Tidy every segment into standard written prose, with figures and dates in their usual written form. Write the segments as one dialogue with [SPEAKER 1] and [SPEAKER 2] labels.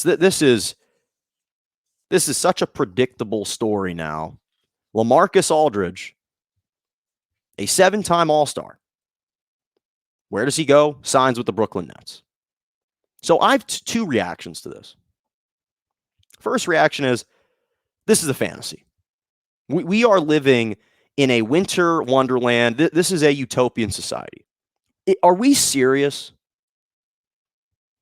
[SPEAKER 1] This is such a predictable story now. LaMarcus Aldridge, a 7-time All-Star. Where does he go? Signs with the Brooklyn Nets. So I have two reactions to this. First reaction is, this is a fantasy. We are living in a winter wonderland. This is a utopian society. Are we serious?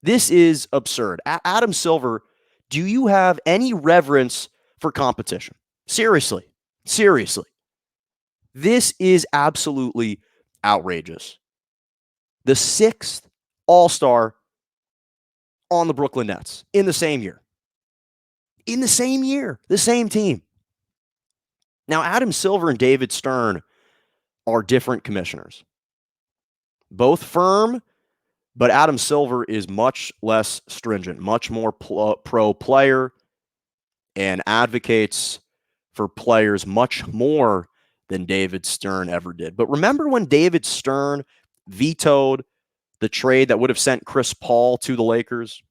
[SPEAKER 1] This is absurd. Adam Silver, do you have any reverence for competition? Seriously. This is absolutely outrageous. The 6th All-Star on the Brooklyn Nets in the same year. The same team. Now, Adam Silver and David Stern are different commissioners. Both firm, but Adam Silver is much less stringent, much more pro player, and advocates for players much more than David Stern ever did. But remember when David Stern vetoed the trade that would have sent Chris Paul to the Lakers?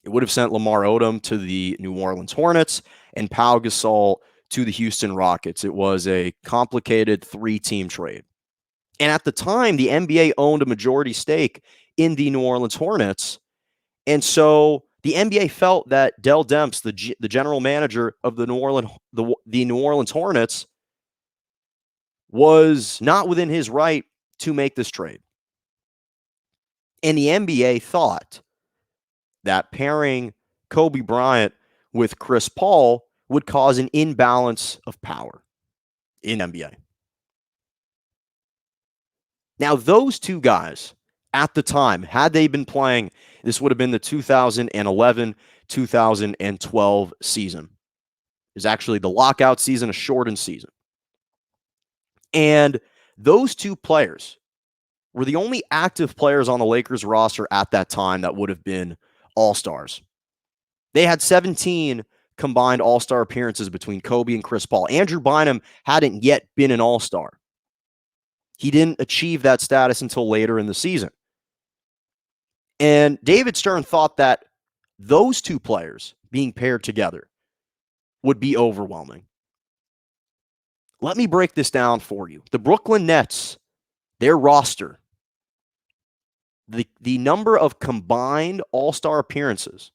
[SPEAKER 1] It would have sent Lamar Odom to the New Orleans Hornets and Pau Gasol to the Houston Rockets. It was a complicated 3-team trade. And at the time, the NBA owned a majority stake in the New Orleans Hornets. And so the NBA felt that Dell Demps, the general manager of the New Orleans Hornets, was not within his right to make this trade. And the NBA thought that pairing Kobe Bryant with Chris Paul would cause an imbalance of power in NBA. Now, those two guys at the time, had they been playing, this would have been the 2011-2012 season. It was actually the lockout season, a shortened season. And those two players were the only active players on the Lakers roster at that time that would have been All-Stars. They had 17 combined All-Star appearances between Kobe and Chris Paul. Andrew Bynum hadn't yet been an All-Star. He didn't achieve that status until later in the season. And David Stern thought that those two players being paired together would be overwhelming. Let me break this down for you. The Brooklyn Nets, their roster, the number of combined All-Star appearances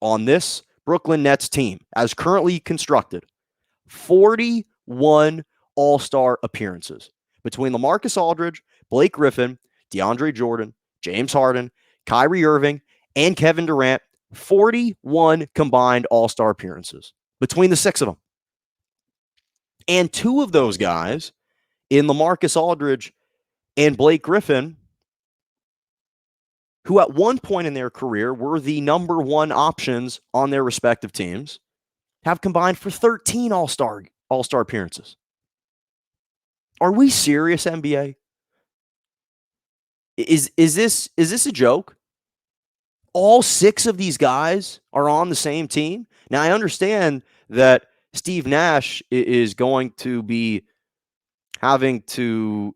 [SPEAKER 1] on this Brooklyn Nets team, as currently constructed, 41 All-Star appearances between LaMarcus Aldridge, Blake Griffin, DeAndre Jordan, James Harden, Kyrie Irving, and Kevin Durant. 41 combined All-Star appearances between the 6 of them. And 2 of those guys, in LaMarcus Aldridge and Blake Griffin, who at one point in their career were the number 1 options on their respective teams, have combined for 13 All-Star appearances. Are we serious, NBA? Is this a joke? All 6 of these guys are on the same team? Now, I understand that Steve Nash is going to be having to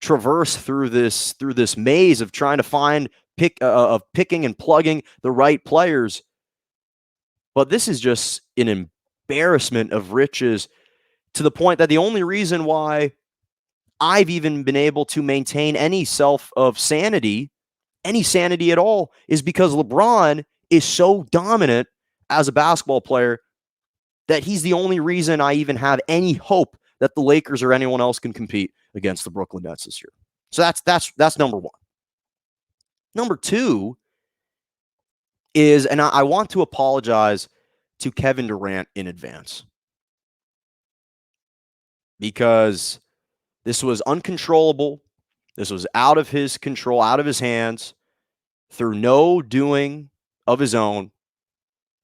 [SPEAKER 1] traverse through this maze of trying to find picking and plugging the right players. But this is just an embarrassment of riches, to the point that the only reason why I've even been able to maintain any sanity at all, is because LeBron is so dominant as a basketball player that he's the only reason I even have any hope that the Lakers or anyone else can compete against the Brooklyn Nets this year. So that's number 1. Number 2 is, and I want to apologize to Kevin Durant in advance, because this was uncontrollable. This was out of his control, out of his hands, through no doing of his own.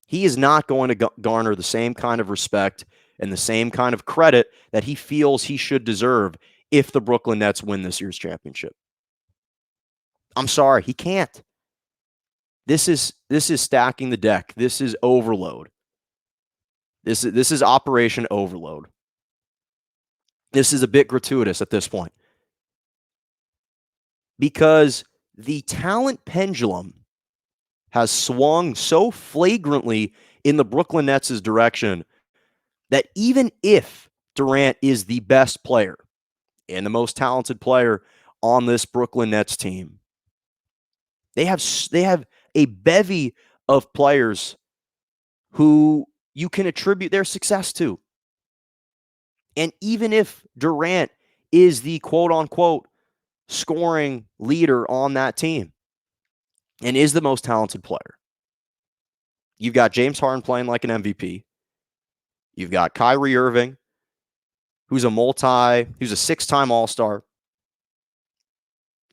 [SPEAKER 1] He is not going to garner the same kind of respect and the same kind of credit that he feels he should deserve if the Brooklyn Nets win this year's championship. I'm sorry, he can't. This is stacking the deck. This is overload. This is Operation Overload. This is a bit gratuitous at this point, because the talent pendulum has swung so flagrantly in the Brooklyn Nets' direction that even if Durant is the best player and the most talented player on this Brooklyn Nets team, they have a bevy of players who you can attribute their success to. And even if Durant is the quote-unquote scoring leader on that team and is the most talented player, you've got James Harden playing like an MVP. You've got Kyrie Irving, who's a six-time All-Star.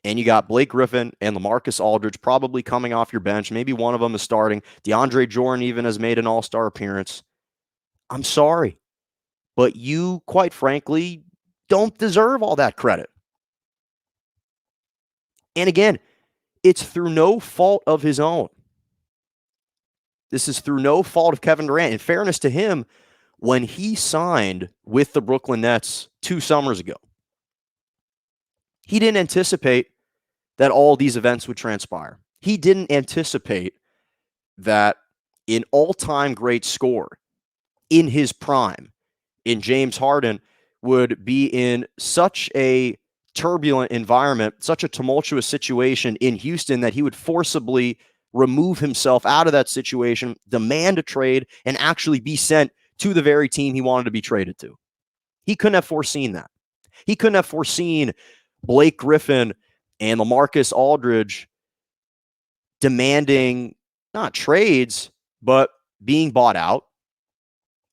[SPEAKER 1] And you got Blake Griffin and LaMarcus Aldridge probably coming off your bench. Maybe one of them is starting. DeAndre Jordan even has made an All-Star appearance. I'm sorry, but you, quite frankly, don't deserve all that credit. And again, it's through no fault of his own. This is through no fault of Kevin Durant. In fairness to him, when he signed with the Brooklyn Nets 2 summers ago, he didn't anticipate that all these events would transpire. He didn't anticipate that an all-time great scorer in his prime, in James Harden, would be in such a turbulent environment, such a tumultuous situation in Houston that he would forcibly remove himself out of that situation, demand a trade, and actually be sent to the very team he wanted to be traded to. He couldn't have foreseen that. He couldn't have foreseen Blake Griffin and LaMarcus Aldridge demanding not trades, but being bought out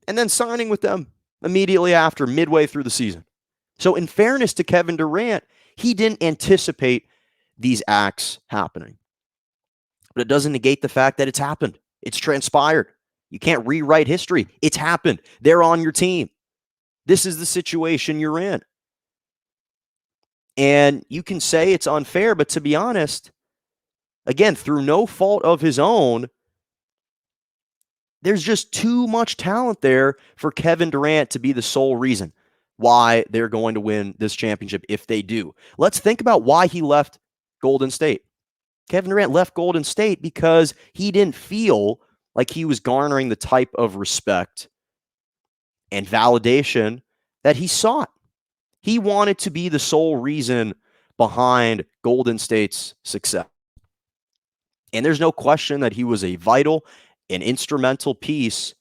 [SPEAKER 1] and then signing with them immediately after, midway through the season. So in fairness to Kevin Durant, he didn't anticipate these acts happening. But it doesn't negate the fact that it's happened. It's transpired. You can't rewrite history. It's happened. They're on your team. This is the situation you're in. And you can say it's unfair, but to be honest, again, through no fault of his own, there's just too much talent there for Kevin Durant to be the sole reason why they're going to win this championship if they do. Let's think about why he left Golden State. Kevin Durant left Golden State because he didn't feel like he was garnering the type of respect and validation that he sought. He wanted to be the sole reason behind Golden State's success. And there's no question that he was a vital and instrumental piece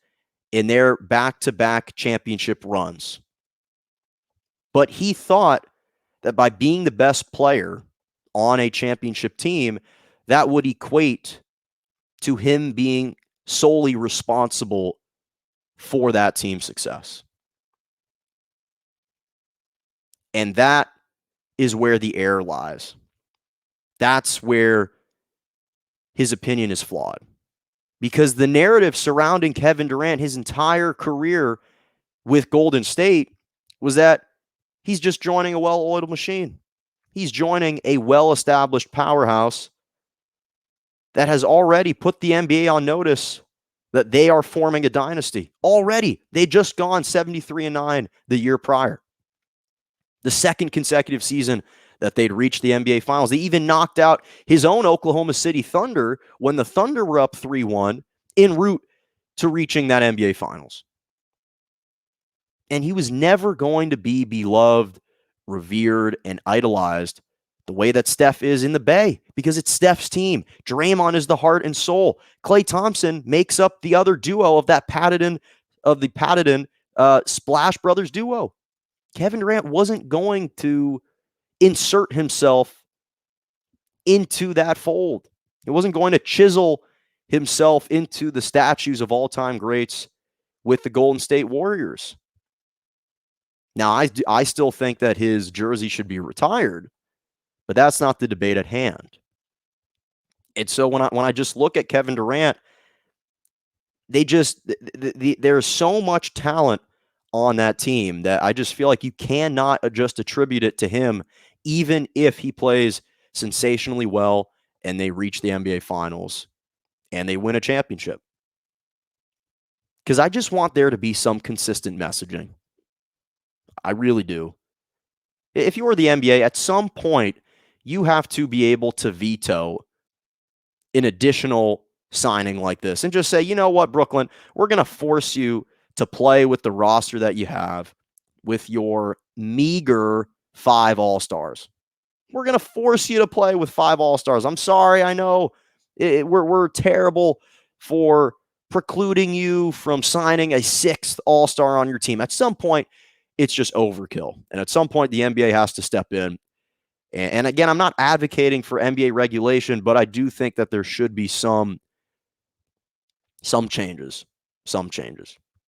[SPEAKER 1] in their back-to-back championship runs. But he thought that by being the best player on a championship team, that would equate to him being solely responsible for that team's success. And that is where the error lies. That's where his opinion is flawed. Because the narrative surrounding Kevin Durant his entire career with Golden State was that he's just joining a well-oiled machine. He's joining a well-established powerhouse that has already put the NBA on notice that they are forming a dynasty. Already. They'd just gone 73-9 the year prior. The second consecutive season that they'd reached the NBA Finals. They even knocked out his own Oklahoma City Thunder when the Thunder were up 3-1 en route to reaching that NBA Finals. And he was never going to be beloved, revered, and idolized the way that Steph is in the Bay because it's Steph's team. Draymond is the heart and soul. Klay Thompson makes up the other duo of that Patterson Splash Brothers duo. Kevin Durant wasn't going to insert himself into that fold. He wasn't going to chisel himself into the statues of all-time greats with the Golden State Warriors. Now, I still think that his jersey should be retired, but that's not the debate at hand. And so when I just look at Kevin Durant, there's so much talent on that team that I just feel like you cannot just attribute it to him, even if he plays sensationally well and they reach the NBA Finals and they win a championship. Because I just want there to be some consistent messaging. I really do. If you are the NBA, at some point, you have to be able to veto an additional signing like this and just say, you know what, Brooklyn, we're going to force you to play with the roster that you have with your meager 5 All-Stars. We're going to force you to play with 5 All-Stars. I'm sorry. I know we're terrible for precluding you from signing a 6th All-Star on your team. At some point, it's just overkill. And at some point, the NBA has to step in. And again, I'm not advocating for NBA regulation, but I do think that there should be some changes. Some changes.